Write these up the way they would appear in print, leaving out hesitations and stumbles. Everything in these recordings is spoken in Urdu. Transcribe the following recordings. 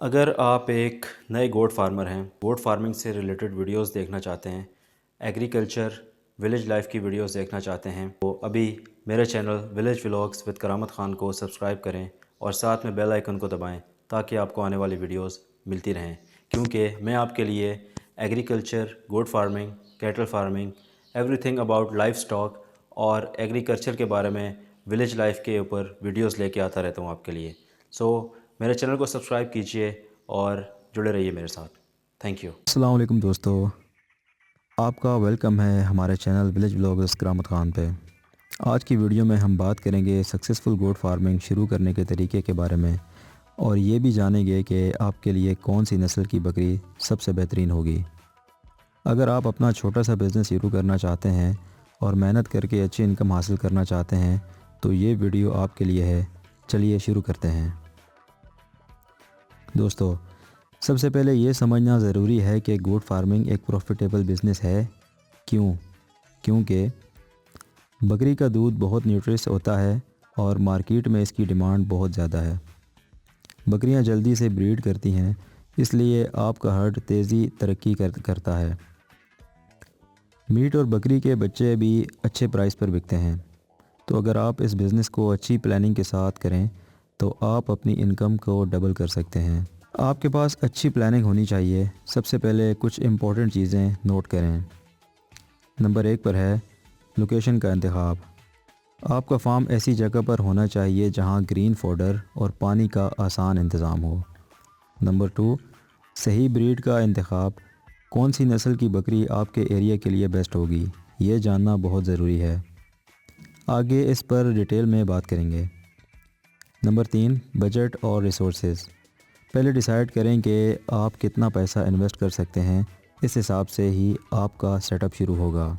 اگر آپ ایک نئے گوٹ فارمر ہیں، گوٹ فارمنگ سے ریلیٹڈ ویڈیوز دیکھنا چاہتے ہیں، ایگریکلچر ولیج لائف کی ویڈیوز دیکھنا چاہتے ہیں تو ابھی میرے چینل ولیج ولاگز ود کرامت خان کو سبسکرائب کریں اور ساتھ میں بیل آئیکن کو دبائیں تاکہ آپ کو آنے والی ویڈیوز ملتی رہیں، کیونکہ میں آپ کے لیے agriculture, goat farming, cattle farming, everything about livestock اور ایگریکلچر کے بارے میں ولیج لائف کے اوپر ویڈیوز لے کے آتا رہتا ہوں آپ کے لیے۔ میرے چینل کو سبسکرائب کیجئے اور جڑے رہیے میرے ساتھ۔ Thank you. السلام علیکم دوستو، آپ کا ویلکم ہے ہمارے چینل ولیج ولاگز کرامت خان پہ۔ آج کی ویڈیو میں ہم بات کریں گے سکسیزفل گوٹ فارمنگ شروع کرنے کے طریقے کے بارے میں، اور یہ بھی جانیں گے کہ آپ کے لیے کون سی نسل کی بکری سب سے بہترین ہوگی۔ اگر آپ اپنا چھوٹا سا بزنس شروع کرنا چاہتے ہیں اور محنت کر کے اچھی انکم حاصل کرنا چاہتے ہیں تو یہ ویڈیو آپ کے لیے ہے۔ چلیے شروع کرتے ہیں۔ دوستو، سب سے پہلے یہ سمجھنا ضروری ہے کہ گوٹ فارمنگ ایک پروفیٹیبل بزنس ہے۔ کیونکہ بکری کا دودھ بہت نیوٹریس ہوتا ہے اور مارکیٹ میں اس کی ڈیمانڈ بہت زیادہ ہے۔ بکریاں جلدی سے بریڈ کرتی ہیں، اس لیے آپ کا ہرڈ تیزی ترقی کرتا ہے۔ میٹ اور بکری کے بچے بھی اچھے پرائس پر بکتے ہیں، تو اگر آپ اس بزنس کو اچھی پلاننگ کے ساتھ کریں تو آپ اپنی انکم کو ڈبل کر سکتے ہیں۔ آپ کے پاس اچھی پلاننگ ہونی چاہیے۔ سب سے پہلے کچھ امپورٹنٹ چیزیں نوٹ کریں۔ نمبر 1 پر ہے لوکیشن کا انتخاب۔ آپ کا فارم ایسی جگہ پر ہونا چاہیے جہاں گرین فوڈر اور پانی کا آسان انتظام ہو۔ نمبر 2، صحیح بریڈ کا انتخاب۔ کون سی نسل کی بکری آپ کے ایریا کے لیے بیسٹ ہوگی، یہ جاننا بہت ضروری ہے۔ آگے اس پر ڈیٹیل میں بات کریں گے۔ نمبر 3، بجٹ اور ریسورسز۔ پہلے ڈیسائیڈ کریں کہ آپ کتنا پیسہ انویسٹ کر سکتے ہیں، اس حساب سے ہی آپ کا سیٹ اپ شروع ہوگا۔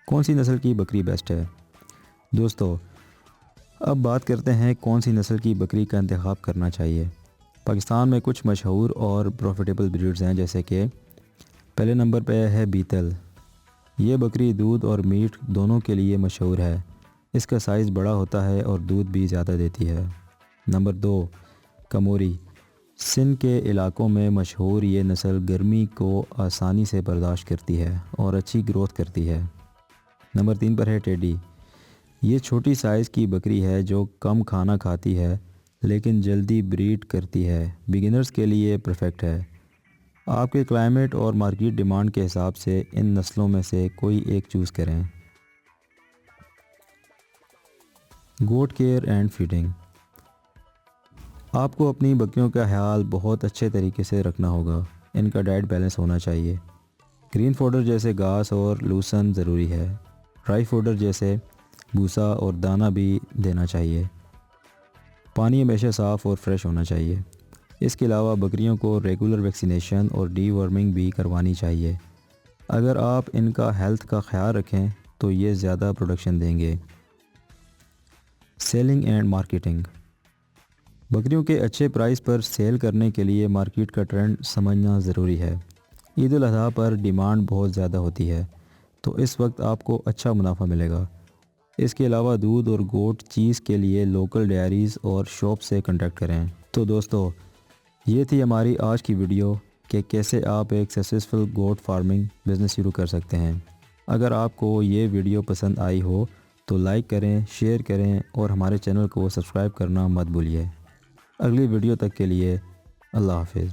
کون سی نسل کی بکری بیسٹ ہے؟ دوستو، اب بات کرتے ہیں کون سی نسل کی بکری کا انتخاب کرنا چاہیے۔ پاکستان میں کچھ مشہور اور پروفیٹیبل بریڈز ہیں، جیسے کہ پہلے نمبر پہ ہے بیتل۔ یہ بکری دودھ اور میٹ دونوں کے لیے مشہور ہے۔ اس کا سائز بڑا ہوتا ہے اور دودھ بھی زیادہ دیتی ہے۔ نمبر 2، کموری۔ سندھ کے علاقوں میں مشہور یہ نسل گرمی کو آسانی سے برداشت کرتی ہے اور اچھی گروتھ کرتی ہے۔ نمبر 3 پر ہے ٹیڈی۔ یہ چھوٹی سائز کی بکری ہے جو کم کھانا کھاتی ہے لیکن جلدی بریڈ کرتی ہے۔ بگنرز کے لیے پرفیکٹ ہے۔ آپ کے کلائمیٹ اور مارکیٹ ڈیمانڈ کے حساب سے ان نسلوں میں سے کوئی ایک چوز کریں۔ گوٹ کیئر اینڈ فیڈنگ۔ آپ کو اپنی بکریوں کا خیال بہت اچھے طریقے سے رکھنا ہوگا۔ ان کا ڈائٹ بیلنس ہونا چاہیے۔ گرین فوڈر جیسے گھاس اور لوسن ضروری ہے۔ ڈرائی فوڈر جیسے بھوسا اور دانہ بھی دینا چاہیے۔ پانی ہمیشہ صاف اور فریش ہونا چاہیے۔ اس کے علاوہ بکریوں کو ریگولر ویکسینیشن اور ڈی ورمنگ بھی کروانی چاہیے۔ اگر آپ ان کا ہیلتھ کا خیال رکھیں تو یہ زیادہ پروڈکشن دیں گے۔ Selling and marketing. بکریوں کے اچھے پرائس پر سیل کرنے کے لیے مارکیٹ کا ٹرینڈ سمجھنا ضروری ہے۔ عید الاضحیٰ پر ڈیمانڈ بہت زیادہ ہوتی ہے، تو اس وقت آپ کو اچھا منافع ملے گا۔ اس کے علاوہ دودھ اور گوٹ چیز کے لیے لوکل ڈیئریز اور شاپ سے کنٹیکٹ کریں۔ تو دوستو، یہ تھی ہماری آج کی ویڈیو کہ کیسے آپ ایک سکسیزفل گوٹ فارمنگ بزنس شروع کر سکتے ہیں۔ اگر آپ کو یہ ویڈیو پسند آئی ہو تو لائک کریں، شیئر کریں اور ہمارے چینل کو سبسکرائب کرنا مت بھولیے۔ اگلی ویڈیو تک کے لیے اللہ حافظ۔